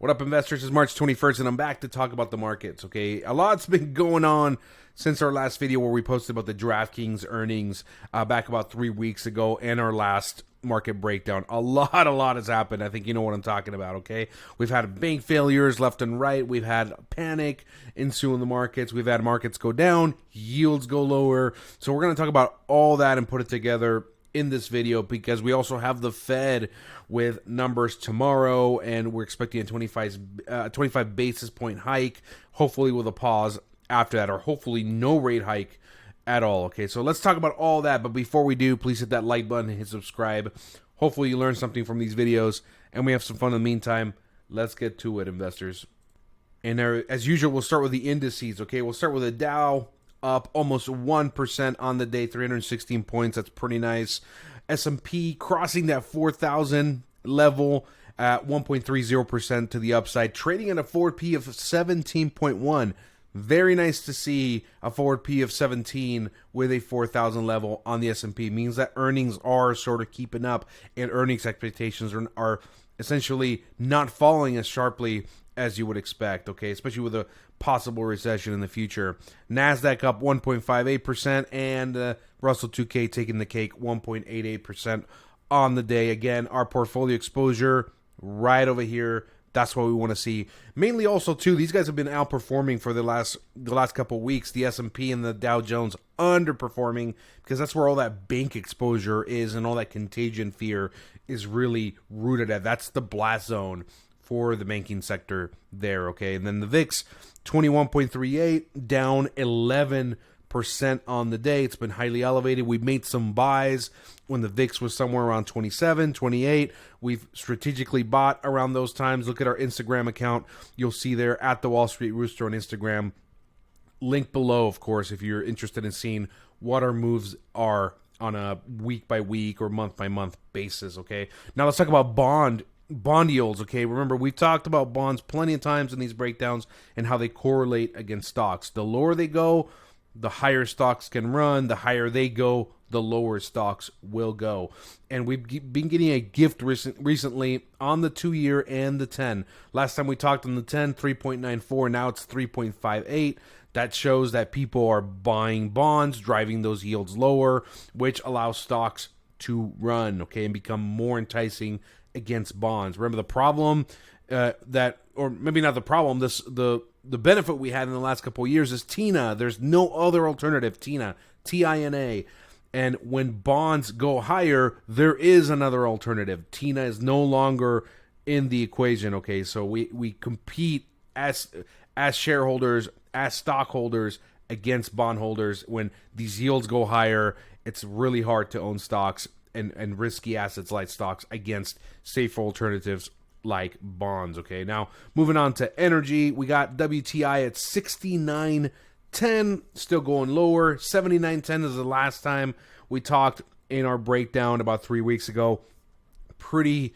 What up, investors? It's March 21st, and I'm back to talk about the markets, okay? A lot's been going on since our last video where we posted about the DraftKings earnings back about 3 weeks ago and our last market breakdown. A lot has happened. I think you know what I'm talking about, okay? We've had bank failures left and right. We've had panic ensue in the markets. We've had markets go down, yields go lower. So we're going to talk about all that and put it together in this video because we also have the Fed with numbers tomorrow, and we're expecting a 25 basis point hike, hopefully with a pause after that, or hopefully no rate hike at all. Okay, so let's talk about all that, but before we do, please hit that like button and hit subscribe. Hopefully you learned something from these videos, and we have some fun in the meantime. Let's get to it, investors. And as usual, we'll start with the indices. Okay, we'll start with the Dow, up almost 1% on the day, 316 points. That's pretty nice. S&P crossing that 4,000 level at 1.30% to the upside, trading at a forward P of 17.1. Very nice to see a forward P of 17 with a 4,000 level on the S&P. Means that earnings are sort of keeping up, and earnings expectations are essentially not falling as sharply as you would expect, okay, especially with a possible recession in the future. NASDAQ up 1.58%, and Russell 2K taking the cake, 1.88% on the day. Again, our portfolio exposure right over here. That's what we want to see. Mainly also, too, these guys have been outperforming for the last couple of weeks. The S&P and the Dow Jones underperforming because that's where all that bank exposure is and all that contagion fear is really rooted at. That's the blast zone for the banking sector there, okay? And then the VIX, 21.38, down 11% on the day. It's been highly elevated. We've made some buys when the VIX was somewhere around 27, 28. We've strategically bought around those times. Look at our Instagram account. You'll see there at the Wall Street Rooster on Instagram. Link below, of course, if you're interested in seeing what our moves are on a week-by-week or month-by-month basis, okay? Now let's talk about bond yields, okay? Remember, we've talked about bonds plenty of times in these breakdowns and how they correlate against stocks. The lower they go, the higher stocks can run. The higher they go, the lower stocks will go. And we've been getting a gift recently on the 2-year and the 10. Last time we talked on the 10, 3.94. Now it's 3.58. That shows that people are buying bonds, driving those yields lower, which allows stocks to run, okay, and become more enticing against bonds. Remember the problem or maybe not the problem, the benefit we had in the last couple of years is TINA. There's no other alternative, TINA, T-I-N-A. And when bonds go higher, there is another alternative. TINA is no longer in the equation, okay? So we compete as shareholders, as stockholders against bondholders. When these yields go higher, it's really hard to own stocks and risky assets like stocks against safer alternatives like bonds, okay? Now, moving on to energy, we got WTI at 69.10, still going lower. 79.10 is the last time we talked in our breakdown about 3 weeks ago. Pretty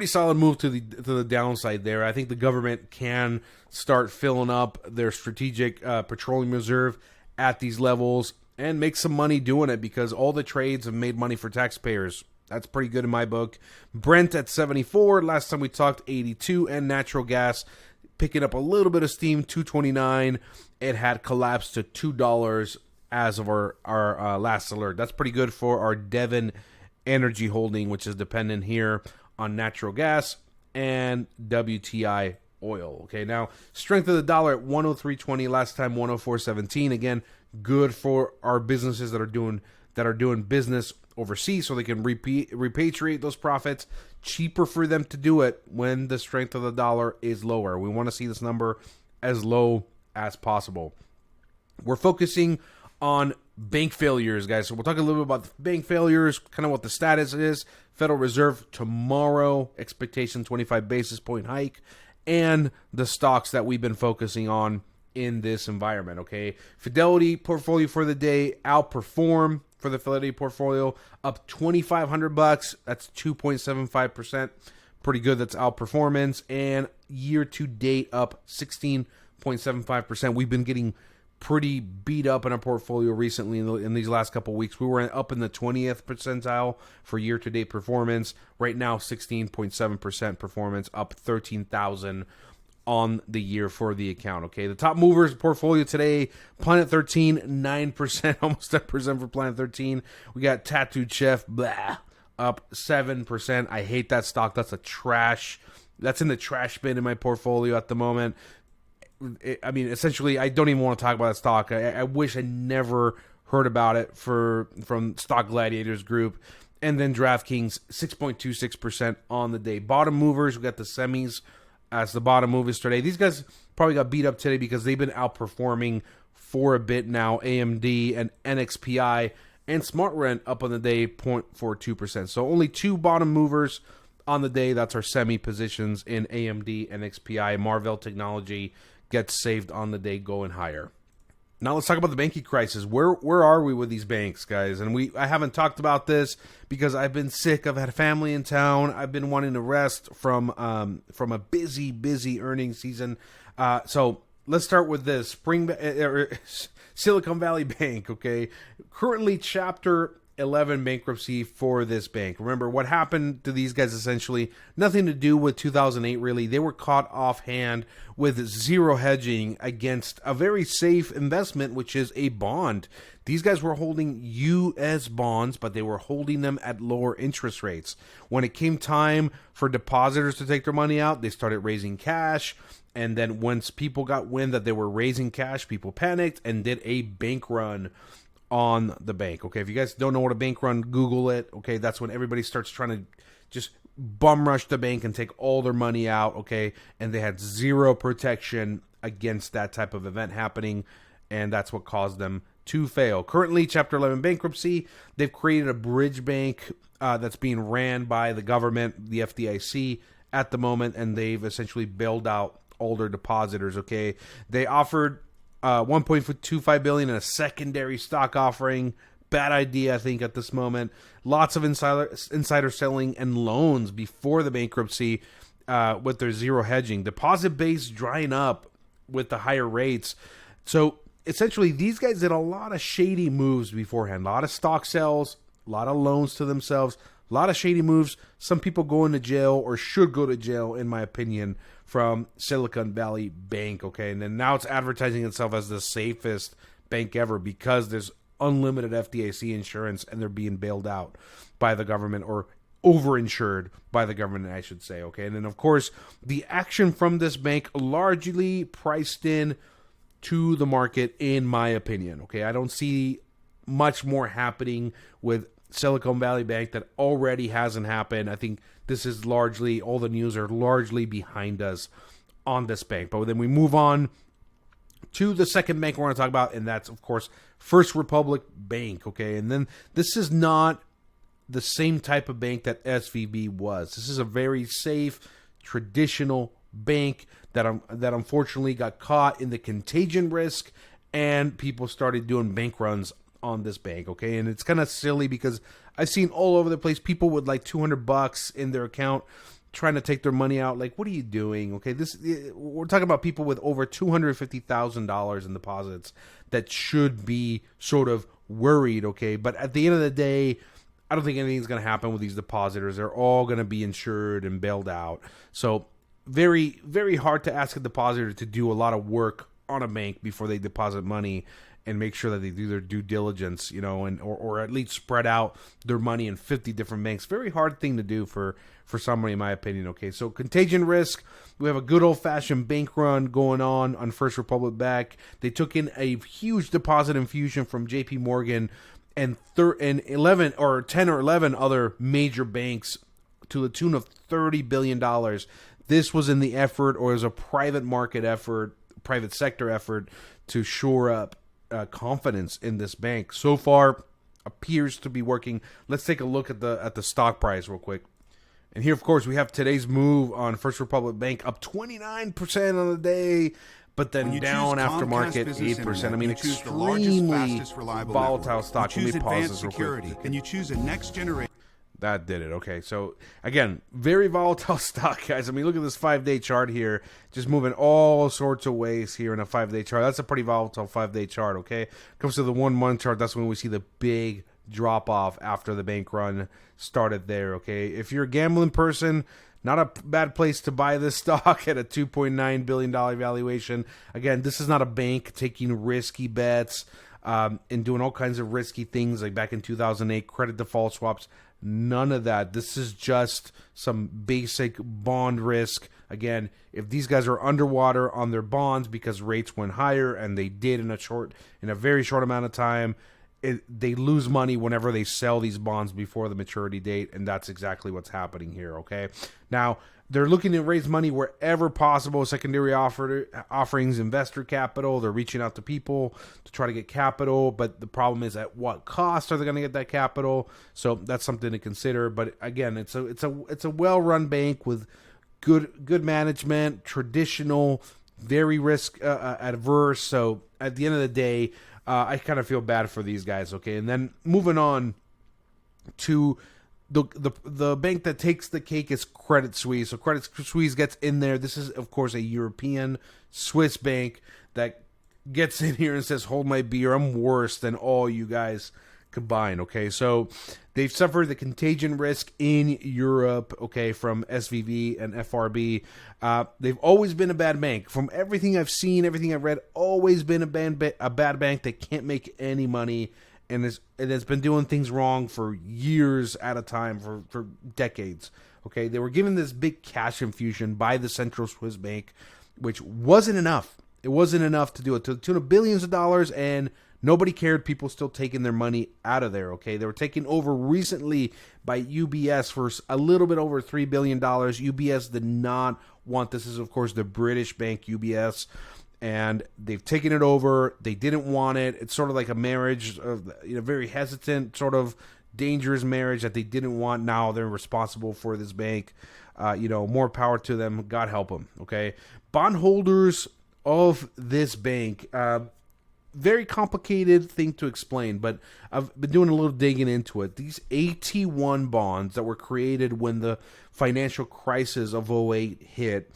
solid move to the downside there. I think the government can start filling up their strategic petroleum reserve at these levels and make some money doing it because all the trades have made money for taxpayers. That's pretty good in my book. Brent at 74. Last time we talked 82. And natural gas picking up a little bit of steam, 229. It had collapsed to $2 as of our last alert. That's pretty good for our Devon energy holding, which is dependent here on natural gas and WTI oil. Okay, now strength of the dollar at 103.20. Last time 104.17. Again, good for our businesses that are doing business overseas so they can repatriate those profits. Cheaper for them to do it when the strength of the dollar is lower. We want to see this number as low as possible. We're focusing on bank failures, guys. So we'll talk a little bit about the bank failures, kind of what the status is. Federal Reserve tomorrow, expectation 25 basis point hike, and the stocks that we've been focusing on in this environment, okay? Fidelity portfolio for the day, outperform for the Fidelity portfolio, up $2,500. That's 2.75%. Pretty good. That's outperformance. And year to date, up 16.75%. We've been getting pretty beat up in our portfolio recently in these last couple of weeks. We were up in the 20th percentile for year-to-date performance. Right now, 16.7% performance, up 13,000 on the year for the account. Okay, the top movers portfolio today: Planet 13, 9%, almost 10% for Planet 13. We got Tattooed Chef, blah, up 7%. I hate that stock. That's a trash. That's in the trash bin in my portfolio at the moment. I mean, essentially, I don't even want to talk about that stock. I wish I never heard about it from Stock Gladiators Group. And then DraftKings, 6.26% on the day. Bottom movers, we got the semis as the bottom movers today. These guys probably got beat up today because they've been outperforming for a bit now. AMD and NXPI and SmartRent up on the day, 0.42%. So only two bottom movers on the day. That's our semi positions in AMD, NXPI. Marvell Technology gets saved on the day, going higher. Now let's talk about the banking crisis. Where are we with these banks, guys? And I haven't talked about this because I've been sick. I've had family in town. I've been wanting to rest from a busy earnings season. So let's start with this Silicon Valley Bank. Okay, currently Chapter 11 bankruptcy for this bank. Remember what happened to these guys? Essentially nothing to do with 2008 really. They were caught offhand with zero hedging against a very safe investment, which is a bond. These guys were holding US bonds, but they were holding them at lower interest rates. When it came time for depositors to take their money out, they started raising cash. And then once people got wind that they were raising cash, people panicked and did a bank run on the bank. Okay, if you guys don't know what a bank run, Google it. Okay, that's when everybody starts trying to just bum rush the bank and take all their money out. Okay, and they had zero protection against that type of event happening, and that's what caused them to fail. Currently, Chapter 11 bankruptcy. They've created a bridge bank that's being ran by the government, the FDIC, at the moment, and they've essentially bailed out all their depositors. Okay, they offered $1.25 billion in a secondary stock offering. Bad idea, I think, at this moment. Lots of insider selling and loans before the bankruptcy with their zero hedging. Deposit base drying up with the higher rates. So essentially, these guys did a lot of shady moves beforehand. A lot of stock sales, a lot of loans to themselves, a lot of shady moves. Some people going to jail or should go to jail, in my opinion, from Silicon Valley Bank. Okay, and then now it's advertising itself as the safest bank ever because there's unlimited FDIC insurance and they're being bailed out by the government, or overinsured by the government, I should say. Okay, and then of course the action from this bank largely priced in to the market, in my opinion. Okay, I don't see much more happening with Silicon Valley Bank that already hasn't happened. I think this is largely, all the news are largely behind us on this bank. But then we move on to the second bank we're going to talk about, and that's, of course, First Republic Bank. Okay, and then this is not the same type of bank that SVB was. This is a very safe, traditional bank that unfortunately got caught in the contagion risk, and people started doing bank runs on this bank. Okay, and it's kind of silly because I've seen all over the place people with like $200 in their account trying to take their money out. Like, what are you doing? Okay, we're talking about people with over $250,000 in deposits that should be sort of worried. Okay, but at the end of the day, I don't think anything's going to happen with these depositors. They're all going to be insured and bailed out. So very, very hard to ask a depositor to do a lot of work on a bank before they deposit money and make sure that they do their due diligence, you know, and or at least spread out their money in 50 different banks. Very hard thing to do for somebody, in my opinion. Okay, so contagion risk. We have a good old-fashioned bank run going on First Republic Bank. They took in a huge deposit infusion from J.P. Morgan and 11 or 10 or 11 other major banks to the tune of $30 billion. This was in the effort, or as a private market effort, private sector effort, to shore up confidence in this bank. So far, appears to be working. Let's take a look at the stock price real quick. And here, of course, we have today's move on First Republic Bank, up 29% on the day, but then down after market 8%. I mean, extremely volatile stock. Let me pause this real quick. And you choose a next generation. That did it. Okay, so again, very volatile stock, guys. I mean, look at this 5-day chart here, just moving all sorts of ways here in a 5-day chart. That's a pretty volatile 5-day chart. Okay, comes to the 1-month chart. That's when we see the big drop off after the bank run started there. Okay, if you're a gambling person, Not a bad place to buy this stock at a $2.9 billion valuation. Again, this is not a bank taking risky bets and doing all kinds of risky things like back in 2008, credit default swaps. None of that. This is just some basic bond risk. Again, if these guys are underwater on their bonds because rates went higher, and they did in a very short amount of time, they lose money whenever they sell these bonds before the maturity date, and that's exactly what's happening here, okay? Now, they're looking to raise money wherever possible, secondary offerings, investor capital. They're reaching out to people to try to get capital, but the problem is at what cost are they going to get that capital? So that's something to consider. But again, it's a well-run bank with good management, traditional, very risk adverse. So at the end of the day, I kind of feel bad for these guys, okay? And then moving on to the bank that takes the cake is Credit Suisse. So Credit Suisse gets in there. This is, of course, a European Swiss bank that gets in here and says, hold my beer, I'm worse than all you guys combined, okay? So they've suffered the contagion risk in Europe, okay, from SVB and FRB. They've always been a bad bank. From everything I've seen, everything I've read, always been a bad bank that can't make any money, and it's been doing things wrong for years at a time, for decades, okay? They were given this big cash infusion by the Central Swiss Bank, which wasn't enough. It wasn't enough to do it, to the tune of billions of dollars, and nobody cared. People still taking their money out of there, okay? They were taken over recently by UBS for a little bit over $3 billion. UBS did not want this. This is, of course, the British bank, UBS, and they've taken it over. They didn't want it. It's sort of like a marriage, of, very hesitant, sort of dangerous marriage that they didn't want. Now they're responsible for this bank. More power to them. God help them, okay? Bondholders of this bank, very complicated thing to explain, but I've been doing a little digging into it. These AT1 bonds that were created when the financial crisis of '08 hit,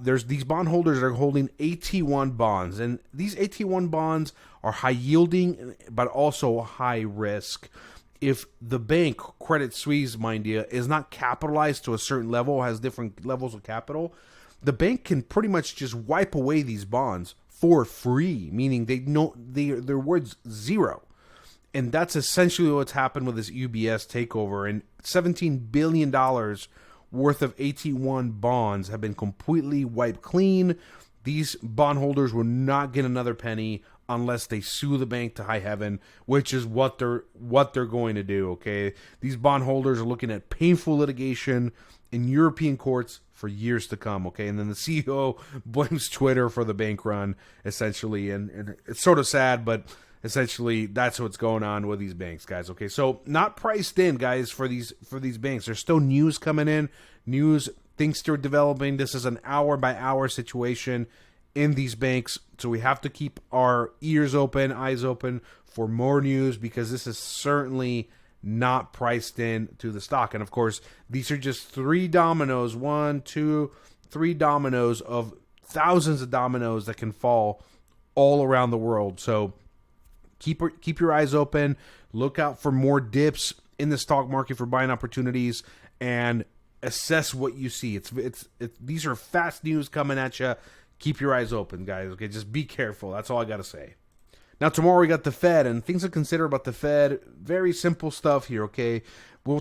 there's these bondholders that are holding AT1 bonds, and these AT1 bonds are high yielding, but also high risk. If the bank, Credit Suisse, mind you, is not capitalized to a certain level, has different levels of capital, the bank can pretty much just wipe away these bonds for free, meaning they're worth zero. And that's essentially what's happened with this UBS takeover. And $17 billion worth of AT1 bonds have been completely wiped clean. These bondholders will not get another penny unless they sue the bank to high heaven, which is what they're going to do, okay? These bondholders are looking at painful litigation in European courts for years to come, okay? And then the CEO blames Twitter for the bank run, essentially, and it's sort of sad, but essentially that's what's going on with these banks, guys, okay? So not priced in, guys, for these banks. There's still news coming in, things still developing. This is an hour-by-hour situation in these banks, so we have to keep our ears open, eyes open for more news, because this is certainly not priced in to the stock. And of course, these are just three dominoes, 1, 2, 3 dominoes of thousands of dominoes that can fall all around the world. So keep your eyes open, look out for more dips in the stock market for buying opportunities, and assess what you see. These are fast news coming at you. Keep your eyes open, guys, okay? Just be careful. That's all I got to say. Now, tomorrow we got the Fed, and things to consider about the Fed. Very simple stuff here, okay? We'll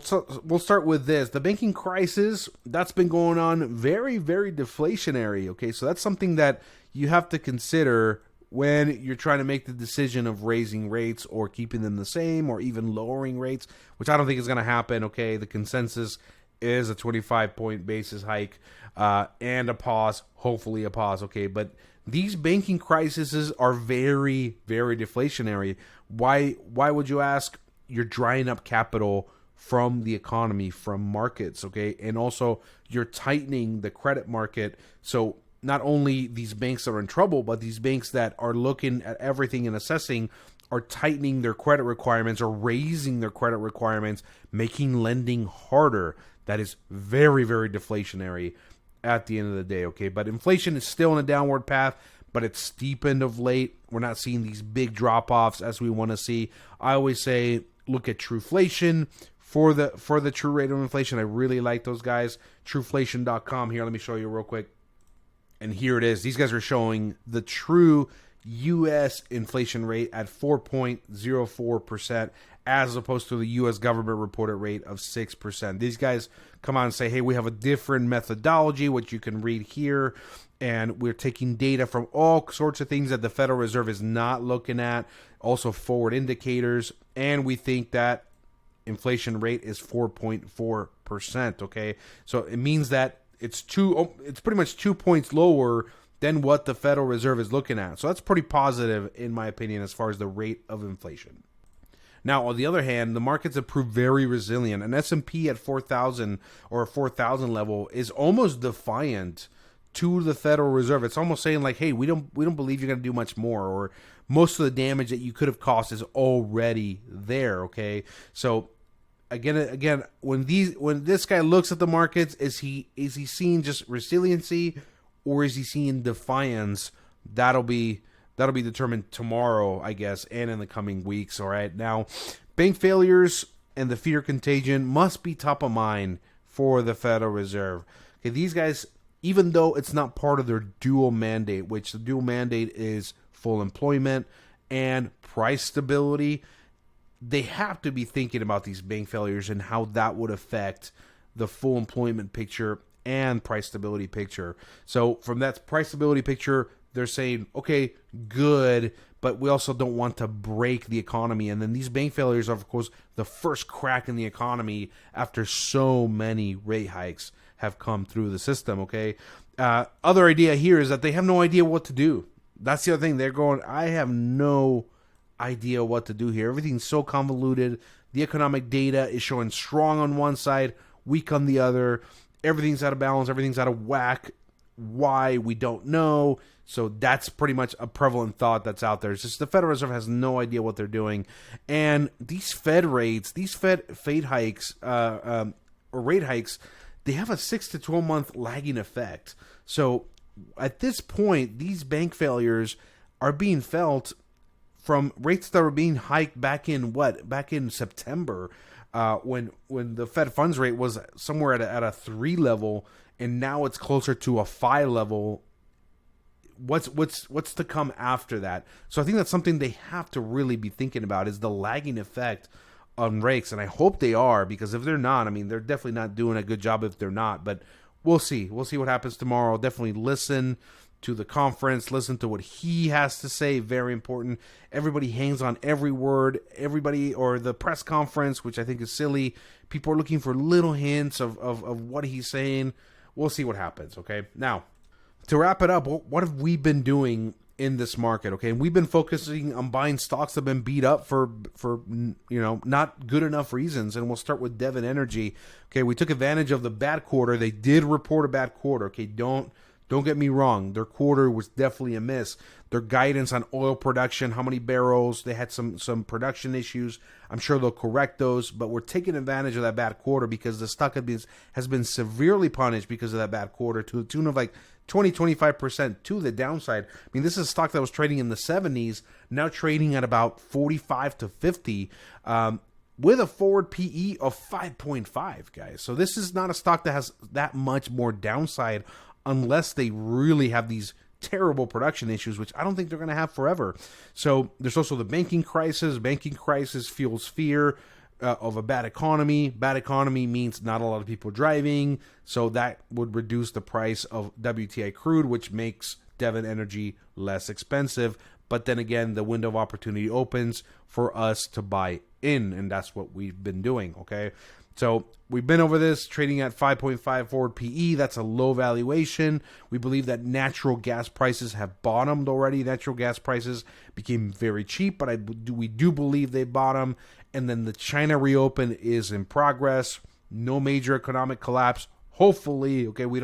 start with this. The banking crisis, that's been going on, very, very deflationary, okay? So that's something that you have to consider when you're trying to make the decision of raising rates or keeping them the same or even lowering rates, which I don't think is going to happen, okay? The consensus is a 25-point basis hike and a pause, hopefully a pause, okay? But these banking crises are very, very deflationary. Why would you ask? You're drying up capital from the economy, from markets, okay? And also, you're tightening the credit market. So not only these banks are in trouble, but these banks that are looking at everything and assessing are tightening their credit requirements or raising their credit requirements, making lending harder. That is very, very deflationary at the end of the day, okay? But inflation is still in a downward path, but it's steepened of late. We're not seeing these big drop-offs as we want to see. I always say, look at trueflation, for the true rate of inflation. I really like those guys. Trueflation.com. Here, let me show you real quick. And here it is. These guys are showing the true U.S. inflation rate at 4.04%, as opposed to the U.S. government reported rate of 6%. These guys come out and say, hey, we have a different methodology, which you can read here, and we're taking data from all sorts of things that the Federal Reserve is not looking at, also forward indicators, and we think that inflation rate is 4.4%, okay? So it means that it's pretty much 2 points lower than what the Federal Reserve is looking at. So that's pretty positive, in my opinion, as far as the rate of inflation. Now, on the other hand, the markets have proved very resilient. An S&P at 4,000 or a 4,000 level is almost defiant to the Federal Reserve. It's almost saying like, hey, we don't believe you're going to do much more, or most of the damage that you could have caused is already there, okay? So again, when this guy looks at the markets, is he seeing just resiliency, or is he seeing defiance? That'll be determined tomorrow, I guess, and in the coming weeks. All right. Now, bank failures and the fear contagion must be top of mind for the Federal Reserve. Okay, these guys, even though it's not part of their dual mandate, which the dual mandate is full employment and price stability, they have to be thinking about these bank failures and how that would affect the full employment picture and price stability picture. So from that price stability picture, they're saying, okay, good, but we also don't want to break the economy. And then these bank failures are, of course, the first crack in the economy after so many rate hikes have come through the system, okay? Other idea here is that they have no idea what to do. That's the other thing. They're going, I have no idea what to do here. Everything's so convoluted. The economic data is showing strong on one side, weak on the other. Everything's out of balance. Everything's out of whack. Why? We don't know. So that's pretty much a prevalent thought that's out there. It's just the Federal Reserve has no idea what they're doing. And these Fed rates, these Fed hikes, or rate hikes, they have a 6 to 12 month lagging effect. So at this point, these bank failures are being felt from rates that were being hiked back in September, when the Fed funds rate was somewhere at a 3 level, and now it's closer to a 5 level. What's to come after that? So I think that's something they have to really be thinking about, is the lagging effect on rates, and I hope they are, because if they're not, I mean, they're definitely not doing a good job if they're not. But we'll see. We'll see what happens tomorrow. Definitely listen to the conference, listen to what he has to say. Very important. Everybody hangs on every word. Or the press conference, which I think is silly. People are looking for little hints of what he's saying. We'll see what happens, okay? Now, to wrap it up, what have we been doing in this market, okay? And we've been focusing on buying stocks that have been beat up for not good enough reasons. And we'll start with Devon Energy. Okay, we took advantage of the bad quarter. They did report a bad quarter, okay? Don't get me wrong. Their quarter was definitely a miss. Their guidance on oil production, how many barrels, they had some production issues. I'm sure they'll correct those, but we're taking advantage of that bad quarter because the stock has been severely punished because of that bad quarter, to the tune of like 20-25% to the downside. I mean, this is a stock that was trading in the 70s, now trading at about 45 to 50, with a forward PE of 5.5, guys. So this is not a stock that has that much more downside, unless they really have these terrible production issues, which I don't think they're going to have forever. So there's also the banking crisis. Banking crisis fuels fear of a bad economy. Bad economy means not a lot of people driving, so that would reduce the price of WTI crude, which makes Devon Energy less expensive. But then again, the window of opportunity opens for us to buy in, and that's what we've been doing, okay? So we've been over this, trading at 5.5 forward PE. That's a low valuation. We believe that natural gas prices have bottomed already. Natural gas prices became very cheap, but we do believe they bottomed. And then the China reopen is in progress. No major economic collapse. Hopefully, okay, we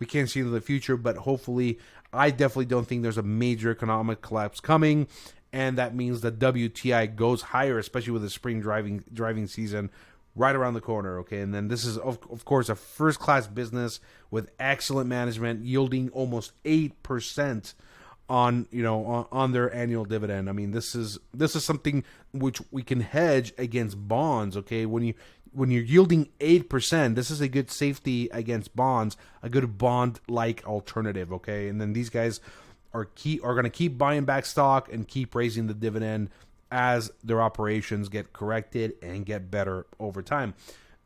can't see into the future, but hopefully, I definitely don't think there's a major economic collapse coming. And that means that WTI goes higher, especially with the spring driving season right around the corner, okay? And then this is, of course, a first-class business with excellent management, yielding almost 8% on their annual dividend. I mean, this is something which we can hedge against bonds, okay? When when you're yielding 8%, this is a good safety against bonds, a good bond-like alternative, okay? And then these guys are going to keep buying back stock and keep raising the dividend as their operations get corrected and get better over time.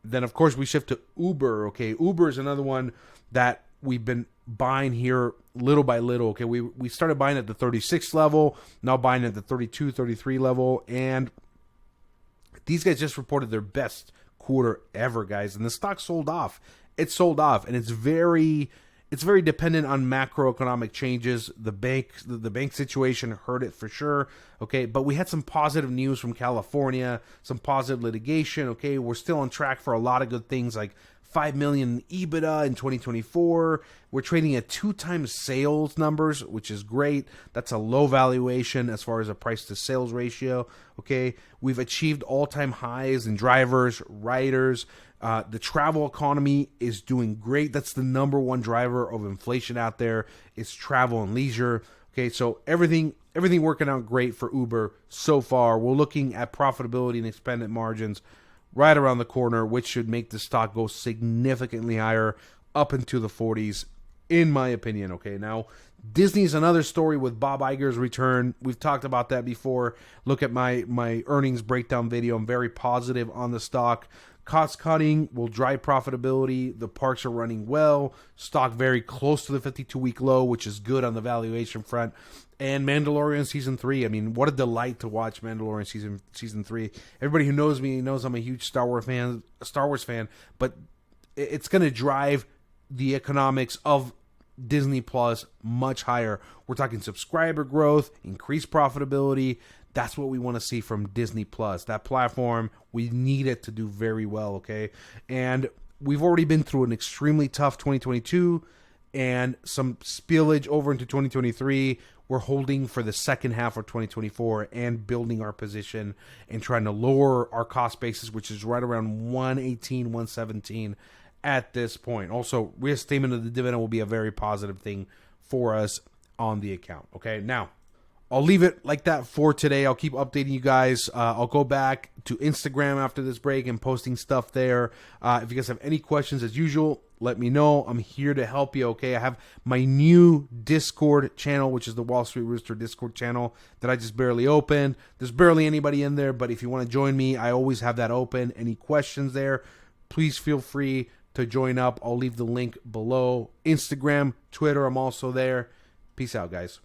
Then, of course, we shift to Uber, okay? Uber is another one that we've been buying here little by little, okay? We started buying at the 36 level, now buying at the 32, 33 level, and these guys just reported their best quarter ever, guys, and the stock sold off. It sold off, and it's very dependent on macroeconomic changes. The bank situation hurt it for sure, okay? But we had some positive news from California, some positive litigation, okay? We're still on track for a lot of good things like 5 million EBITDA in 2024. We're trading at 2 times sales numbers, which is great. That's a low valuation as far as a price to sales ratio. Okay, we've achieved all-time highs in drivers, riders. The travel economy is doing great. That's the number one driver of inflation out there. Is travel and leisure. Okay, so everything working out great for Uber so far. We're looking at profitability and expanded margins right around the corner, which should make the stock go significantly higher up into the 40s, in my opinion. Okay, now Disney's another story with Bob Iger's return. We've talked about that before. Look at my earnings breakdown video. I'm very positive on the stock. Cost cutting will drive profitability. The parks are running well. Stock very close to the 52-week low, which is good on the valuation front. And Mandalorian Season 3. I mean, what a delight to watch Mandalorian Season 3. Everybody who knows me knows I'm a huge Star Wars fan, but it's going to drive the economics of Disney Plus much higher. We're talking subscriber growth, increased profitability. That's what we want to see from Disney Plus. That platform, we need it to do very well, okay? And we've already been through an extremely tough 2022 and some spillage over into 2023. We're holding for the second half of 2024 and building our position and trying to lower our cost basis, which is right around 118, 117 at this point. Also, reinstatement of the dividend will be a very positive thing for us on the account. Okay, now I'll leave it like that for today. I'll keep updating you guys. I'll go back to Instagram after this break and posting stuff there. If you guys have any questions, as usual, let me know. I'm here to help you, okay? I have my new Discord channel, which is the Wall Street Rooster Discord channel that I just barely opened. There's barely anybody in there, but if you want to join me, I always have that open. Any questions there, please feel free to join up. I'll leave the link below. Instagram, Twitter, I'm also there. Peace out, guys.